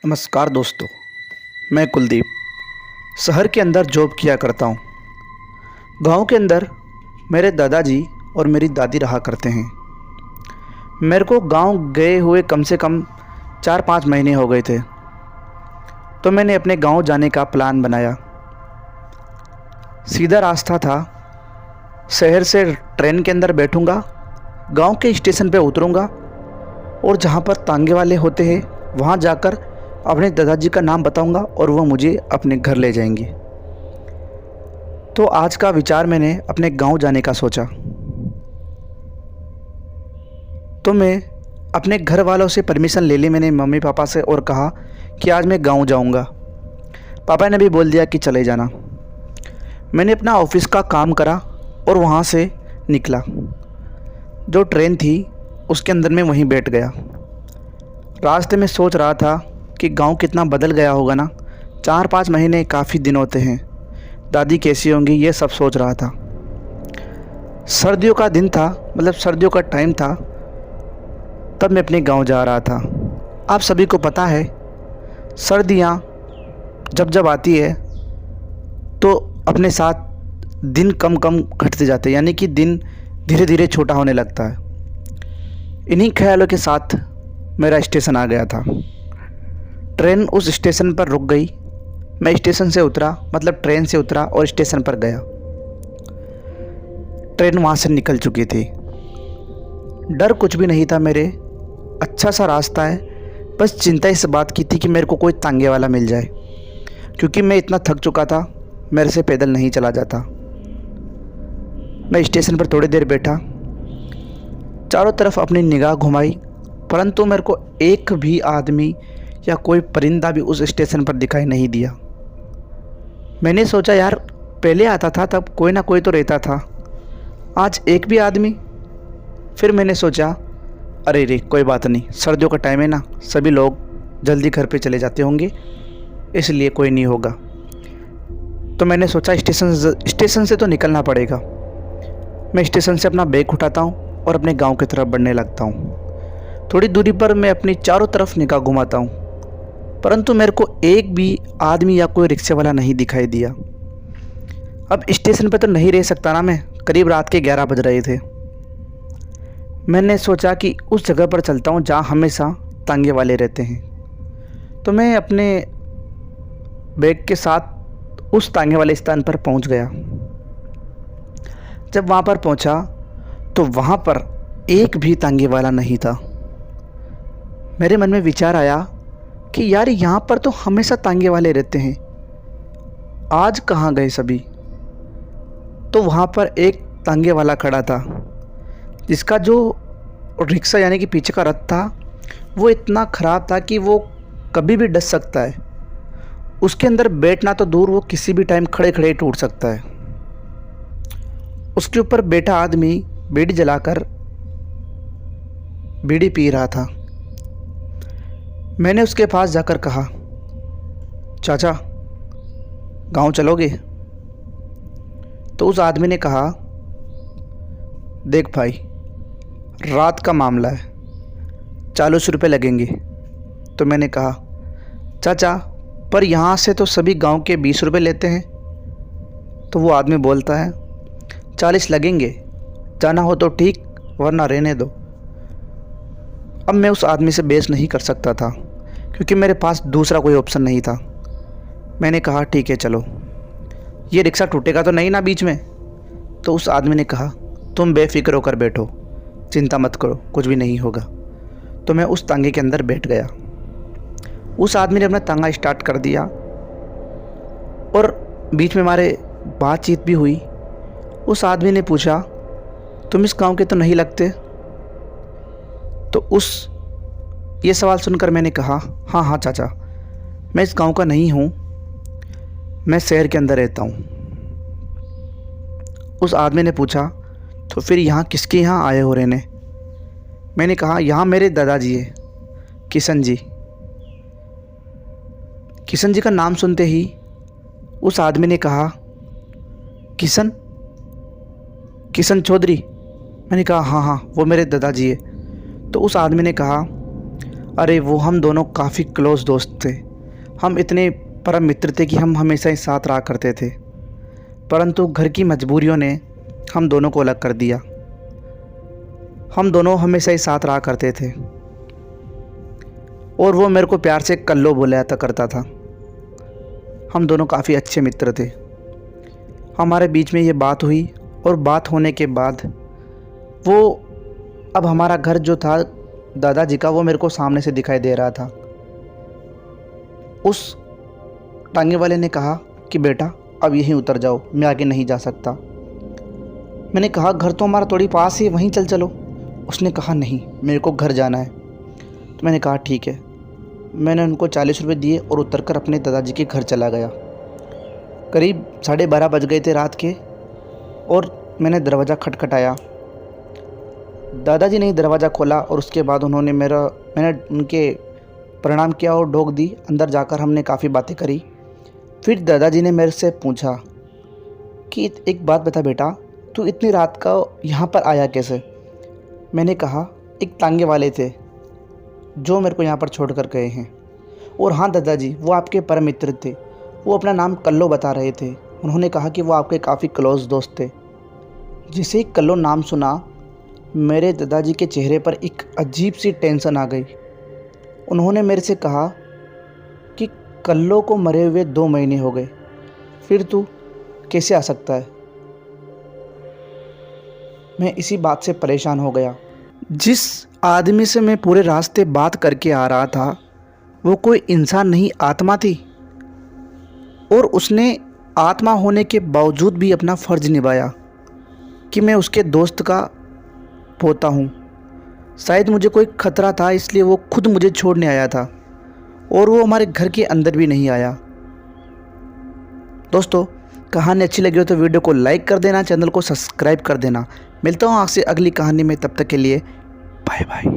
नमस्कार दोस्तों। मैं कुलदीप शहर के अंदर जॉब किया करता हूँ। गांव के अंदर मेरे दादाजी और मेरी दादी रहा करते हैं। मेरे को गांव गए हुए कम से कम 4-5 महीने हो गए थे, तो मैंने अपने गांव जाने का प्लान बनाया। सीधा रास्ता था, शहर से ट्रेन के अंदर बैठूंगा, गांव के स्टेशन पे उतरूंगा और जहाँ पर तांगे वाले होते हैं वहाँ जाकर अपने दादाजी का नाम बताऊंगा और वो मुझे अपने घर ले जाएंगे। तो आज का विचार मैंने अपने गांव जाने का सोचा। तो मैं अपने घर वालों से परमिशन ले ली, मैंने मम्मी पापा से, और कहा कि आज मैं गांव जाऊंगा। पापा ने भी बोल दिया कि चले जाना। मैंने अपना ऑफिस का काम करा और वहाँ से निकला। जो ट्रेन थी उसके अंदर मैं वहीं बैठ गया। रास्ते में सोच रहा था कि गांव कितना बदल गया होगा ना। 4-5 महीने काफ़ी दिन होते हैं। दादी कैसी होंगी ये सब सोच रहा था। सर्दियों का दिन था, मतलब सर्दियों का टाइम था, तब मैं अपने गांव जा रहा था। आप सभी को पता है, सर्दियां जब जब आती है तो अपने साथ दिन कम कम घटते जाते हैं, यानी कि दिन धीरे धीरे छोटा होने लगता है। इन्हीं ख्यालों के साथ मेरा स्टेशन आ गया था। ट्रेन उस स्टेशन पर रुक गई। मैं स्टेशन से उतरा, मतलब ट्रेन से उतरा और स्टेशन पर गया। ट्रेन वहाँ से निकल चुकी थी। डर कुछ भी नहीं था मेरे, अच्छा सा रास्ता है। बस चिंता इस बात की थी कि मेरे को कोई तांगे वाला मिल जाए, क्योंकि मैं इतना थक चुका था, मेरे से पैदल नहीं चला जाता। मैं स्टेशन पर थोड़ी देर बैठा, चारों तरफ अपनी निगाह घुमाई, परंतु मेरे को एक भी आदमी या कोई परिंदा भी उस स्टेशन पर दिखाई नहीं दिया। मैंने सोचा यार, पहले आता था तब कोई ना कोई तो रहता था, आज एक भी आदमी। फिर मैंने सोचा अरे रे कोई बात नहीं, सर्दियों का टाइम है ना, सभी लोग जल्दी घर पे चले जाते होंगे, इसलिए कोई नहीं होगा। तो मैंने सोचा स्टेशन से तो निकलना पड़ेगा। मैं स्टेशन से अपना बैग उठाता हूँ और अपने गांव की तरफ बढ़ने लगता हूँ। थोड़ी दूरी पर मैं अपनी चारों तरफ निगाह घुमाता हूँ, परंतु मेरे को एक भी आदमी या कोई रिक्शे वाला नहीं दिखाई दिया। अब स्टेशन पर तो नहीं रह सकता ना मैं, करीब रात के 11 बज रहे थे। मैंने सोचा कि उस जगह पर चलता हूँ जहाँ हमेशा तांगे वाले रहते हैं। तो मैं अपने बैग के साथ उस तांगे वाले स्थान पर पहुँच गया। जब वहाँ पर पहुँचा तो वहाँ पर एक भी तांगे वाला नहीं था। मेरे मन में विचार आया कि यार यहाँ पर तो हमेशा तांगे वाले रहते हैं, आज कहाँ गए सभी। तो वहाँ पर एक तांगे वाला खड़ा था, जिसका जो रिक्शा यानी कि पीछे का रथ था वो इतना ख़राब था कि वो कभी भी डस सकता है। उसके अंदर बैठना तो दूर, वो किसी भी टाइम खड़े खड़े टूट सकता है। उसके ऊपर बैठा आदमी बीड़ी जलाकर बीड़ी पी रहा था। मैंने उसके पास जाकर कहा, चाचा गांव चलोगे? तो उस आदमी ने कहा, देख भाई, रात का मामला है, 40 रुपये लगेंगे। तो मैंने कहा, चाचा पर यहाँ से तो सभी गांव के 20 रुपये लेते हैं। तो वो आदमी बोलता है, 40 लगेंगे, जाना हो तो ठीक, वरना रहने दो। अब मैं उस आदमी से बहस नहीं कर सकता था, क्योंकि मेरे पास दूसरा कोई ऑप्शन नहीं था। मैंने कहा ठीक है चलो, ये रिक्शा टूटेगा तो नहीं ना बीच में। तो उस आदमी ने कहा, तुम बेफिक्र होकर बैठो, चिंता मत करो, कुछ भी नहीं होगा। तो मैं उस तांगे के अंदर बैठ गया। उस आदमी ने अपना तांगा स्टार्ट कर दिया और बीच में हमारे बातचीत भी हुई। उस आदमी ने पूछा, तुम इस गांव के तो नहीं लगते? तो ये सवाल सुनकर मैंने कहा, हाँ हाँ चाचा, मैं इस गांव का नहीं हूँ, मैं शहर के अंदर रहता हूँ। उस आदमी ने पूछा, तो फिर यहाँ किसके यहाँ आए हो रहने? मैंने कहा, यहाँ मेरे दादाजी है, किशन जी। किशन जी का नाम सुनते ही उस आदमी ने कहा, किशन किशन चौधरी? मैंने कहा हाँ हाँ वो मेरे दादाजी है। तो उस आदमी ने कहा, अरे वो हम दोनों काफ़ी क्लोज़ दोस्त थे। हम इतने परम मित्र थे कि हम हमेशा ही साथ रहा करते थे, परंतु घर की मजबूरियों ने हम दोनों को अलग कर दिया। हम दोनों हमेशा ही साथ रहा करते थे और वो मेरे को प्यार से कल्लो बोला करता था। हम दोनों काफ़ी अच्छे मित्र थे। हमारे बीच में ये बात हुई और बात होने के बाद वो अब हमारा घर जो था दादाजी का, वो मेरे को सामने से दिखाई दे रहा था। उस टांगे वाले ने कहा कि बेटा अब यहीं उतर जाओ, मैं आगे नहीं जा सकता। मैंने कहा घर तो हमारा थोड़ी पास ही, वहीं चल चलो। उसने कहा नहीं, मेरे को घर जाना है। तो मैंने कहा ठीक है। मैंने उनको 40 रुपये दिए और उतरकर अपने दादाजी के घर चला गया। करीब 12:30 बज गए थे रात के और मैंने दरवाज़ा खटखटाया। दादाजी ने दरवाज़ा खोला और उसके बाद मैंने उनके प्रणाम किया और ढोक दी। अंदर जाकर हमने काफ़ी बातें करी। फिर दादाजी ने मेरे से पूछा कि एक बात बता बेटा, तू इतनी रात का यहाँ पर आया कैसे? मैंने कहा एक तांगे वाले थे जो मेरे को यहाँ पर छोड़ कर गए हैं। और हाँ दादाजी, वो आपके परम मित्र थे। वो अपना नाम कल्लो बता रहे थे। उन्होंने कहा कि वो आपके काफ़ी क्लोज़ दोस्त थे। जिसे ही कल्लो नाम सुना, मेरे दादाजी के चेहरे पर एक अजीब सी टेंशन आ गई। उन्होंने मेरे से कहा कि कल्लो को मरे हुए 2 महीने हो गए, फिर तू कैसे आ सकता है? मैं इसी बात से परेशान हो गया। जिस आदमी से मैं पूरे रास्ते बात करके आ रहा था, वो कोई इंसान नहीं, आत्मा थी। और उसने आत्मा होने के बावजूद भी अपना फ़र्ज़ निभाया कि मैं उसके दोस्त का पोता हूँ। शायद मुझे कोई ख़तरा था, इसलिए वो खुद मुझे छोड़ने आया था और वो हमारे घर के अंदर भी नहीं आया। दोस्तों, कहानी अच्छी लगी हो तो वीडियो को लाइक कर देना, चैनल को सब्सक्राइब कर देना। मिलता हूँ आपसे अगली कहानी में, तब तक के लिए बाय बाय।